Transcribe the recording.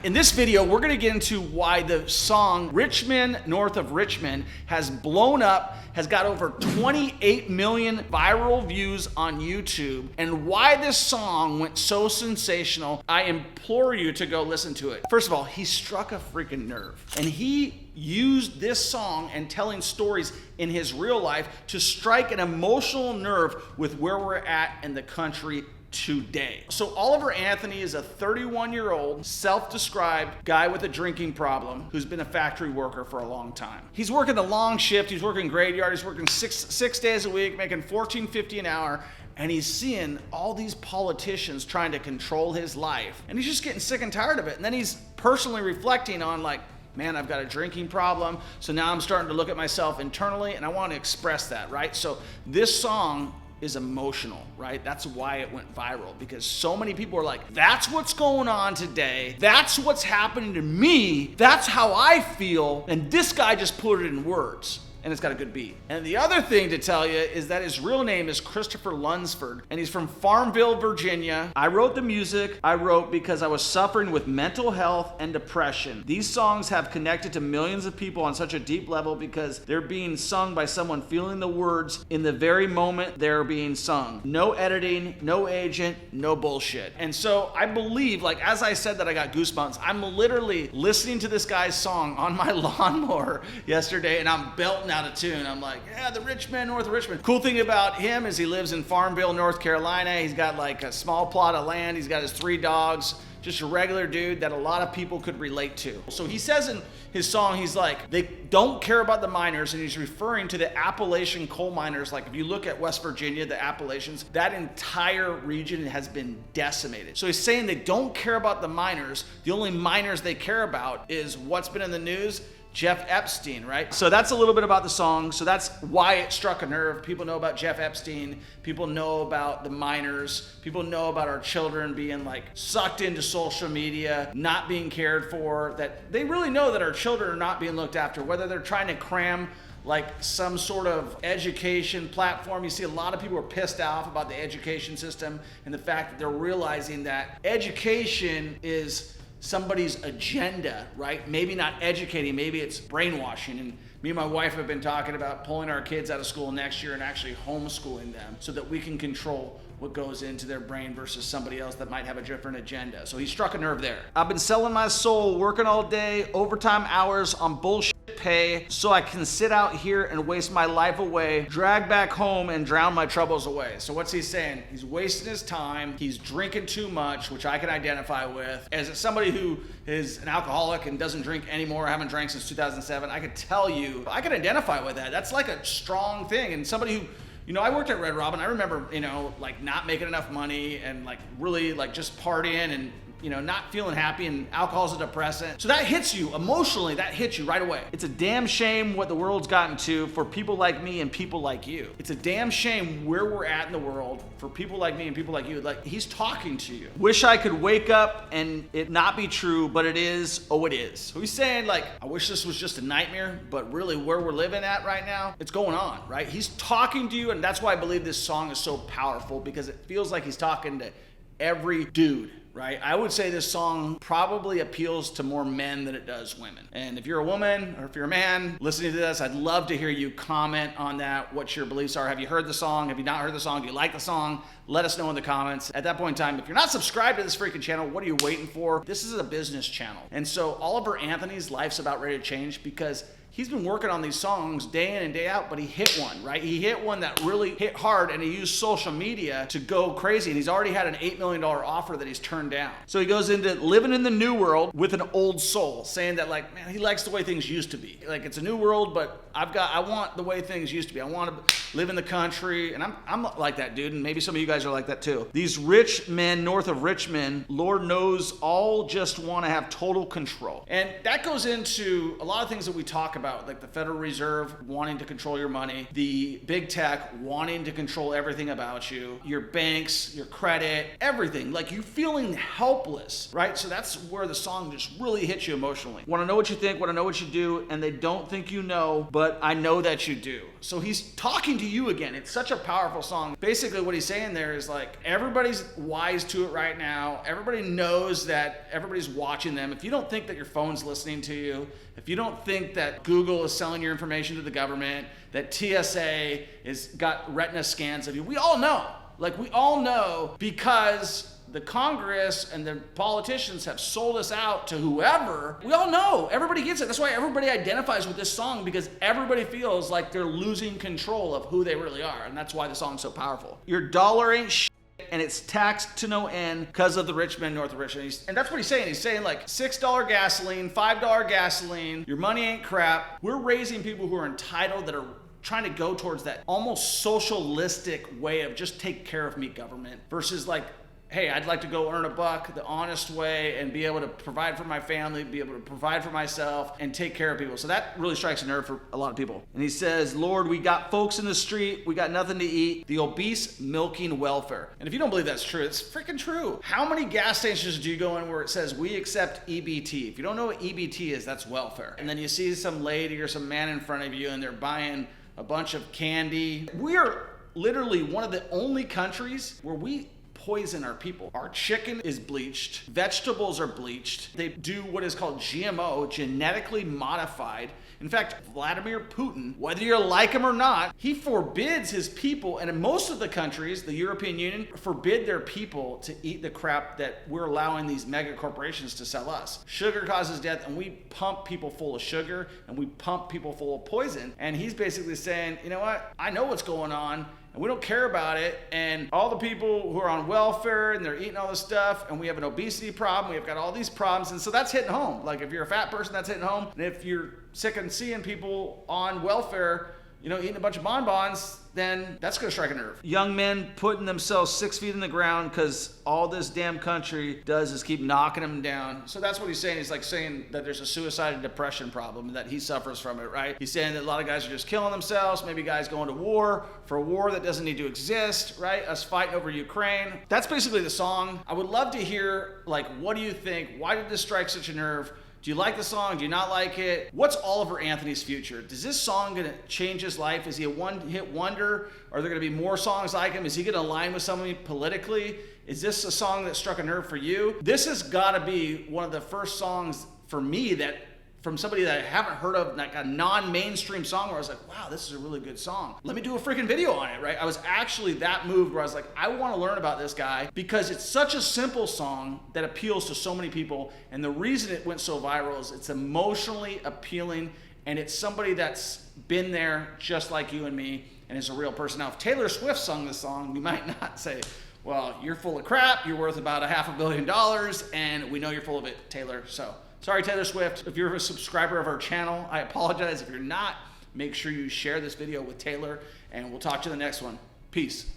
In this video, we're gonna get into why the song Richmond, North of Richmond has blown up, has got over 28 million viral views on YouTube, and why this song went so sensational. I implore you to go listen to it. First of all, he struck a freaking nerve, and he used this song and telling stories in his real life to strike an emotional nerve with where we're at in the country today. So Oliver Anthony is a 31-year-old self-described guy with a drinking problem who's been a factory worker for a long time. He's working the long shift, he's working graveyard, he's working six days a week, making $14.50 an hour, and he's seeing all these politicians trying to control his life, and he's just getting sick and tired of it. And then he's personally reflecting on, like, man, I've got a drinking problem, so now I'm starting to look at myself internally, and I want to express that, right? So this song is emotional, right? That's why it went viral, because so many people are like, that's what's going on today. That's what's happening to me. That's how I feel. And this guy just put it in words. And it's got a good beat. And the other thing to tell you is that his real name is Christopher Lunsford, and he's from Farmville, Virginia. I wrote the music I wrote because I was suffering with mental health and depression. These songs have connected to millions of people on such a deep level because they're being sung by someone feeling the words in the very moment they're being sung. No editing, no agent, no bullshit. And so I believe, like, as I said that I got goosebumps, I'm literally listening to this guy's song on my lawnmower yesterday, and I'm belting out of tune. I'm like, yeah, the Richmond, North of Richmond. Cool thing about him is he lives in Farmville, North Carolina. He's got like a small plot of land. He's got his 3 dogs. Just a regular dude that a lot of people could relate to. So he says in his song, he's like, they don't care about the miners, and he's referring to the Appalachian coal miners. Like, if you look at West Virginia, the Appalachians, that entire region has been decimated. So he's saying they don't care about the miners. The only miners they care about is what's been in the news, Jeff Epstein, right? So that's a little bit about the song. So that's why it struck a nerve. People know about Jeff Epstein. People know about the miners. People know about our children being like sucked into social media, not being cared for, that they really know that our children are not being looked after, whether they're trying to cram like some sort of education platform. You see a lot of people are pissed off about the education system and the fact that they're realizing that education is somebody's agenda, right? Maybe not educating, maybe it's brainwashing. And me and my wife have been talking about pulling our kids out of school next year and actually homeschooling them so that we can control what goes into their brain versus somebody else that might have a different agenda. So he struck a nerve there. I've been selling my soul, working all day, overtime hours on bullshit pay, so I can sit out here and waste my life away, drag back home and drown my troubles away. So what's he saying? He's wasting his time. He's drinking too much, which I can identify with. As somebody who is an alcoholic and doesn't drink anymore, I haven't drank since 2007, I could tell you, I can identify with that. That's like a strong thing. And somebody who, you know, I worked at Red Robin. I remember, you know, like not making enough money and like really like just partying and, you know, not feeling happy, and alcohol's a depressant. So that hits you emotionally, that hits you right away. It's a damn shame what the world's gotten to for people like me and people like you. It's a damn shame where we're at in the world for people like me and people like you. Like, he's talking to you. Wish I could wake up and it not be true, but it is. Oh, it is. So he's saying, like, I wish this was just a nightmare, but really where we're living at right now, it's going on, right? He's talking to you, and that's why I believe this song is so powerful, because it feels like he's talking to every dude, right? I would say this song probably appeals to more men than it does women. And if you're a woman or if you're a man listening to this, I'd love to hear you comment on that, what your beliefs are. Have you heard the song? Have you not heard the song? Do you like the song? Let us know in the comments. At that point in time, if you're not subscribed to this freaking channel, what are you waiting for? This is a business channel. And so Oliver Anthony's life's about ready to change because he's been working on these songs day in and day out, but he hit one, right? He hit one that really hit hard, and he used social media to go crazy, and he's already had an $8 million offer that he's turned down. So he goes into living in the new world with an old soul, saying that, like, man, he likes the way things used to be. Like, it's a new world, but I want the way things used to be. I want to live in the country, and I'm like that, dude, and maybe some of you guys are like that too. These rich men north of Richmond, Lord knows, all just want to have total control. And that goes into a lot of things that we talk about, like the Federal Reserve wanting to control your money, the big tech wanting to control everything about you, your banks, your credit, everything. Like, you feeling helpless, right? So that's where the song just really hits you emotionally. Want to know what you think, want to know what you do, and they don't think you know, but I know that you do. So he's talking to to you again. It's such a powerful song. Basically what he's saying there is like, everybody's wise to it right now. Everybody knows that everybody's watching them. If you don't think that your phone's listening to you, if you don't think that Google is selling your information to the government, that TSA is got retina scans of you, we all know. Like, we all know, because the Congress and the politicians have sold us out to whoever. We all know. Everybody gets it. That's why everybody identifies with this song, because everybody feels like they're losing control of who they really are. And that's why the song's so powerful. Your dollar ain't shit, and it's taxed to no end because of the Richmond, north of Richmond. And that's what he's saying. He's saying like $6 gasoline, $5 gasoline, your money ain't crap. We're raising people who are entitled, that are trying to go towards that almost socialistic way of just take care of me, government, versus like, hey, I'd like to go earn a buck the honest way and be able to provide for my family, be able to provide for myself, and take care of people. So that really strikes a nerve for a lot of people. And he says, Lord, we got folks in the street, we got nothing to eat, the obese milking welfare. And if you don't believe that's true, it's freaking true. How many gas stations do you go in where it says, we accept EBT? If you don't know what EBT is, that's welfare. And then you see some lady or some man in front of you and they're buying a bunch of candy. We are literally one of the only countries where we poison our people. Our chicken is bleached. Vegetables are bleached. They do what is called GMO, genetically modified. In fact, Vladimir Putin, whether you like him or not, he forbids his people, and in most of the countries, the European Union, forbid their people to eat the crap that we're allowing these mega corporations to sell us. Sugar causes death, and we pump people full of sugar, and we pump people full of poison. And he's basically saying, you know what? I know what's going on, and we don't care about it, and all the people who are on welfare and they're eating all this stuff, and we have an obesity problem, we've got all these problems, and so that's hitting home. Like, if you're a fat person, that's hitting home, and if you're sick of seeing people on welfare, you know, eating a bunch of bonbons, then that's gonna strike a nerve. Young men putting themselves 6 feet in the ground because all this damn country does is keep knocking them down. So that's what he's saying. He's like saying that there's a suicide and depression problem, and that he suffers from it, right? He's saying that a lot of guys are just killing themselves, maybe guys going to war for a war that doesn't need to exist, right? Us fighting over Ukraine. That's basically the song. I would love to hear, like, what do you think? Why did this strike such a nerve? Do you like the song? Do you not like it? What's Oliver Anthony's future? Is this song gonna change his life? Is he a one-hit wonder? Are there gonna be more songs like him? Is he gonna align with somebody politically? Is this a song that struck a nerve for you? This has gotta be one of the first songs for me that, from somebody that I haven't heard of, like a non-mainstream song, where I was like, wow, this is a really good song. Let me do a freaking video on it, right? I was actually that moved where I was like, I wanna learn about this guy, because it's such a simple song that appeals to so many people. And the reason it went so viral is it's emotionally appealing, and it's somebody that's been there just like you and me, and is a real person. Now, if Taylor Swift sung this song, we might not say, well, you're full of crap, you're worth about $500 million, and we know you're full of it, Taylor. So, sorry, Taylor Swift. If you're a subscriber of our channel, I apologize. If you're not, make sure you share this video with Taylor, and we'll talk to you in the next one. Peace.